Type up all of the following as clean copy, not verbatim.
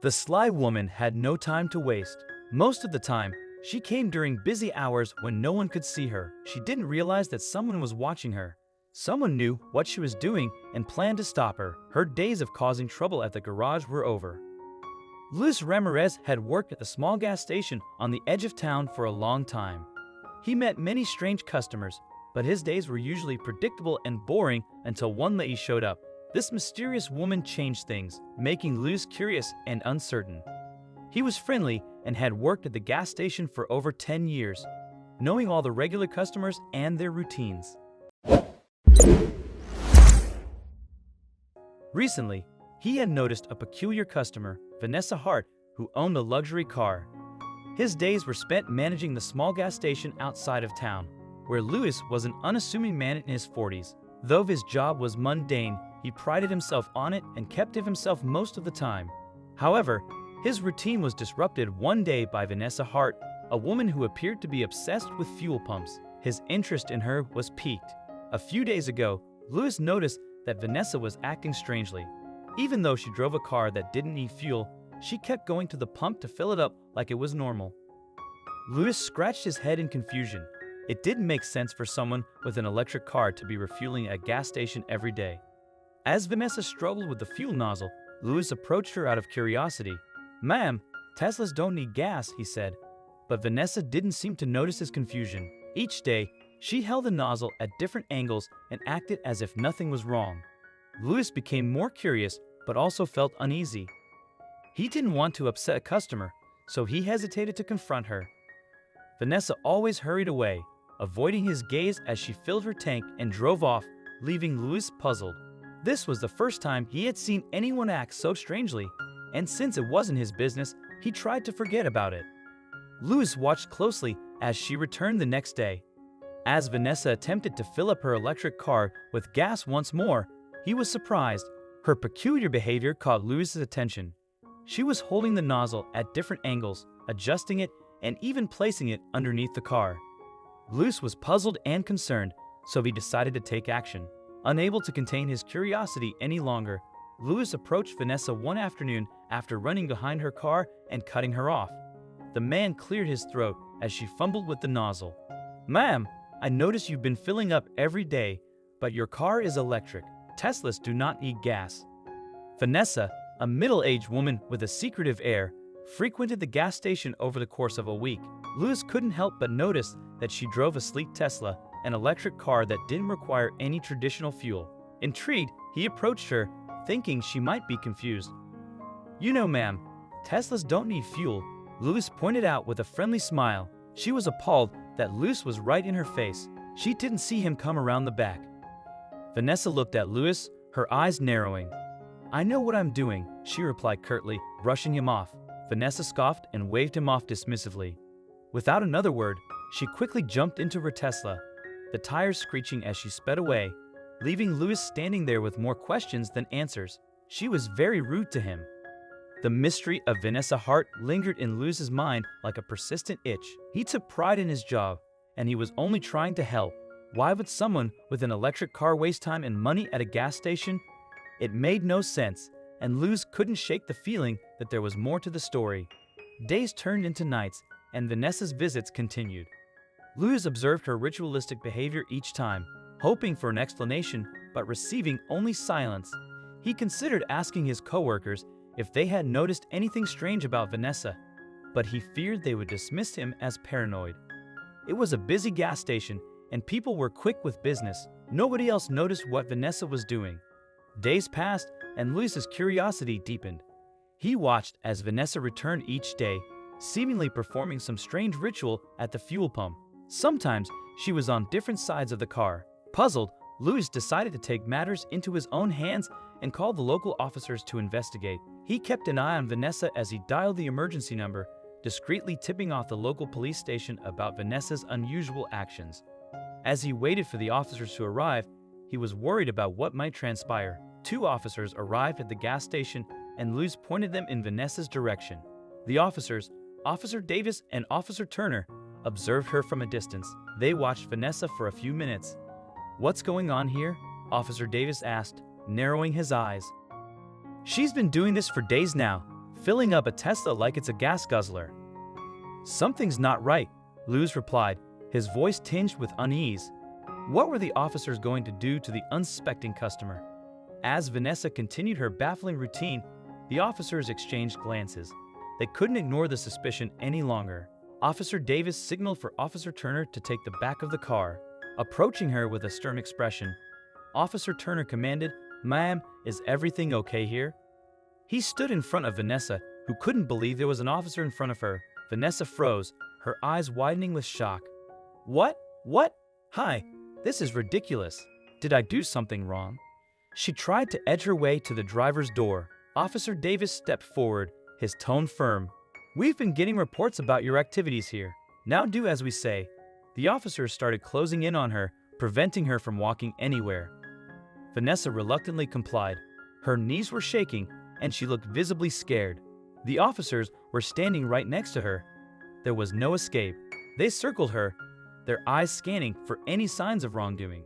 The sly woman had no time to waste. Most of the time, she came during busy hours when no one could see her. She didn't realize that someone was watching her. Someone knew what she was doing and planned to stop her. Her days of causing trouble at the garage were over. Luis Ramirez had worked at the small gas station on the edge of town for a long time. He met many strange customers, but his days were usually predictable and boring until one lady showed up. This mysterious woman changed things, making Luis curious and uncertain. He was friendly and had worked at the gas station for over 10 years, knowing all the regular customers and their routines. Recently, he had noticed a peculiar customer, Vanessa Hart, who owned a luxury car. His days were spent managing the small gas station outside of town, where Luis was an unassuming man in his 40s. Though his job was mundane, he prided himself on it and kept to himself most of the time. However, his routine was disrupted one day by Vanessa Hart, a woman who appeared to be obsessed with fuel pumps. His interest in her was piqued. A few days ago, Luis noticed that Vanessa was acting strangely. Even though she drove a car that didn't need fuel, she kept going to the pump to fill it up like it was normal. Luis scratched his head in confusion. It didn't make sense for someone with an electric car to be refueling at a gas station every day. As Vanessa struggled with the fuel nozzle, Luis approached her out of curiosity. "Ma'am, Teslas don't need gas," he said. But Vanessa didn't seem to notice his confusion. Each day, she held the nozzle at different angles and acted as if nothing was wrong. Luis became more curious, but also felt uneasy. He didn't want to upset a customer, so he hesitated to confront her. Vanessa always hurried away, avoiding his gaze as she filled her tank and drove off, leaving Luis puzzled. This was the first time he had seen anyone act so strangely, and since it wasn't his business, he tried to forget about it. Luis watched closely as she returned the next day. As Vanessa attempted to fill up her electric car with gas once more, he was surprised. Her peculiar behavior caught Luis's attention. She was holding the nozzle at different angles, adjusting it, and even placing it underneath the car. Luis was puzzled and concerned, so he decided to take action. Unable to contain his curiosity any longer, Luis approached Vanessa one afternoon after running behind her car and cutting her off. The man cleared his throat as she fumbled with the nozzle. "Ma'am, I notice you've been filling up every day, but your car is electric. Teslas do not need gas." Vanessa, a middle-aged woman with a secretive air, frequented the gas station over the course of a week. Luis couldn't help but notice that she drove a sleek Tesla, an electric car that didn't require any traditional fuel. Intrigued, he approached her, thinking she might be confused. "You know, ma'am, Teslas don't need fuel," Luis pointed out with a friendly smile. She was appalled that Luis was right in her face. She didn't see him come around the back. Vanessa looked at Luis, her eyes narrowing. "I know what I'm doing," she replied curtly, brushing him off. Vanessa scoffed and waved him off dismissively. Without another word, she quickly jumped into her Tesla, the tires screeching as she sped away, leaving Luis standing there with more questions than answers. She was very rude to him. The mystery of Vanessa Hart lingered in Luis's mind like a persistent itch. He took pride in his job, and he was only trying to help. Why would someone with an electric car waste time and money at a gas station? It made no sense, and Luis couldn't shake the feeling that there was more to the story. Days turned into nights, and Vanessa's visits continued. Luis observed her ritualistic behavior each time, hoping for an explanation, but receiving only silence. He considered asking his coworkers if they had noticed anything strange about Vanessa, but he feared they would dismiss him as paranoid. It was a busy gas station, and people were quick with business. Nobody else noticed what Vanessa was doing. Days passed, and Luis's curiosity deepened. He watched as Vanessa returned each day, seemingly performing some strange ritual at the fuel pump. Sometimes she was on different sides of the car. Puzzled, Luis decided to take matters into his own hands and called the local officers to investigate. He kept an eye on Vanessa as he dialed the emergency number, discreetly tipping off the local police station about Vanessa's unusual actions. As he waited for the officers to arrive, he was worried about what might transpire. 2 officers arrived at the gas station, and Luis pointed them in Vanessa's direction. The officers, Officer Davis and Officer Turner, observed her from a distance. They watched Vanessa for a few minutes. "What's going on here?" Officer Davis asked, narrowing his eyes. "She's been doing this for days now, filling up a Tesla like it's a gas guzzler. "Something's not right," Lewis replied, his voice tinged with unease. What were the officers going to do to the unsuspecting customer? As Vanessa continued her baffling routine, the officers exchanged glances. They couldn't ignore the suspicion any longer. Officer Davis signaled for Officer Turner to take the back of the car. Approaching her with a stern expression, Officer Turner commanded, "Ma'am, is everything okay here?" He stood in front of Vanessa, who couldn't believe there was an officer in front of her. Vanessa froze, her eyes widening with shock. What? Hi, this is ridiculous. Did I do something wrong?" She tried to edge her way to the driver's door. Officer Davis stepped forward, his tone firm. "We've been getting reports about your activities here. Now do as we say." The officers started closing in on her, preventing her from walking anywhere. Vanessa reluctantly complied. Her knees were shaking, and she looked visibly scared. The officers were standing right next to her. There was no escape. They circled her, their eyes scanning for any signs of wrongdoing.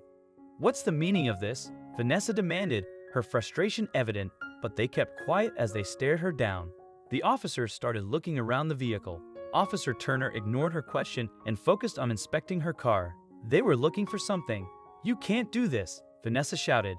"What's the meaning of this?" Vanessa demanded, her frustration evident, but they kept quiet as they stared her down. The officers started looking around the vehicle. Officer Turner ignored her question and focused on inspecting her car. They were looking for something. "You can't do this," Vanessa shouted.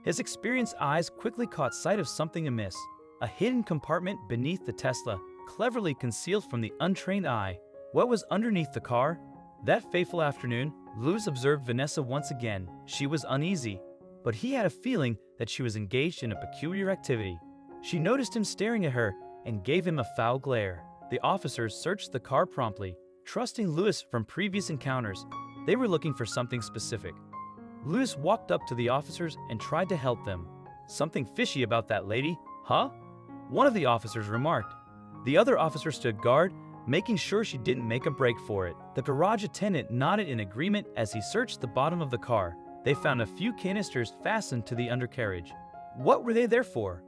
His experienced eyes quickly caught sight of something amiss. A hidden compartment beneath the Tesla, cleverly concealed from the untrained eye. What was underneath the car? That fateful afternoon, Lewis observed Vanessa once again. She was uneasy, but he had a feeling that she was engaged in a peculiar activity. She noticed him staring at her and gave him a foul glare. The officers searched the car promptly, trusting Lewis from previous encounters. They were looking for something specific. Lewis walked up to the officers and tried to help them. "Something fishy about that lady, huh?" one of the officers remarked. The other officer stood guard, making sure she didn't make a break for it. The garage attendant nodded in agreement as he searched the bottom of the car. They found a few canisters fastened to the undercarriage. "What were they there for?"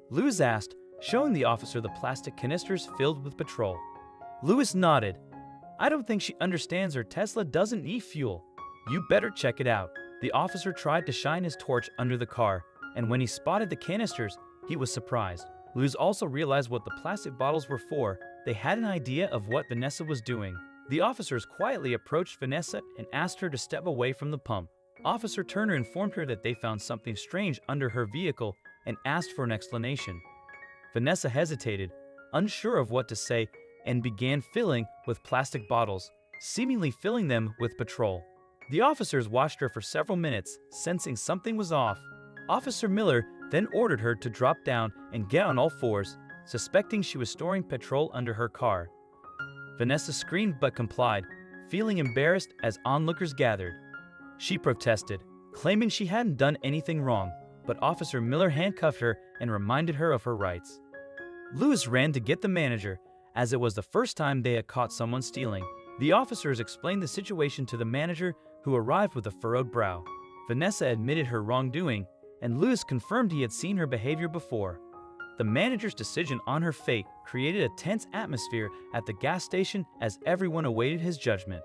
Lewis asked, showing the officer the plastic canisters filled with petrol. Lewis nodded. "I don't think she understands her Tesla doesn't need fuel. You better check it out." The officer tried to shine his torch under the car, and when he spotted the canisters, he was surprised. Lewis also realized what the plastic bottles were for. They had an idea of what Vanessa was doing. The officers quietly approached Vanessa and asked her to step away from the pump. Officer Turner informed her that they found something strange under her vehicle and asked for an explanation. Vanessa hesitated, unsure of what to say, and began filling with plastic bottles, seemingly filling them with petrol. The officers watched her for several minutes, sensing something was off. Officer Miller then ordered her to drop down and get on all fours, suspecting she was storing petrol under her car. Vanessa screamed but complied, feeling embarrassed as onlookers gathered. She protested, claiming she hadn't done anything wrong, but Officer Miller handcuffed her and reminded her of her rights. Lewis ran to get the manager, as it was the first time they had caught someone stealing. The officers explained the situation to the manager, who arrived with a furrowed brow. Vanessa admitted her wrongdoing, and Lewis confirmed he had seen her behavior before. The manager's decision on her fate created a tense atmosphere at the gas station as everyone awaited his judgment.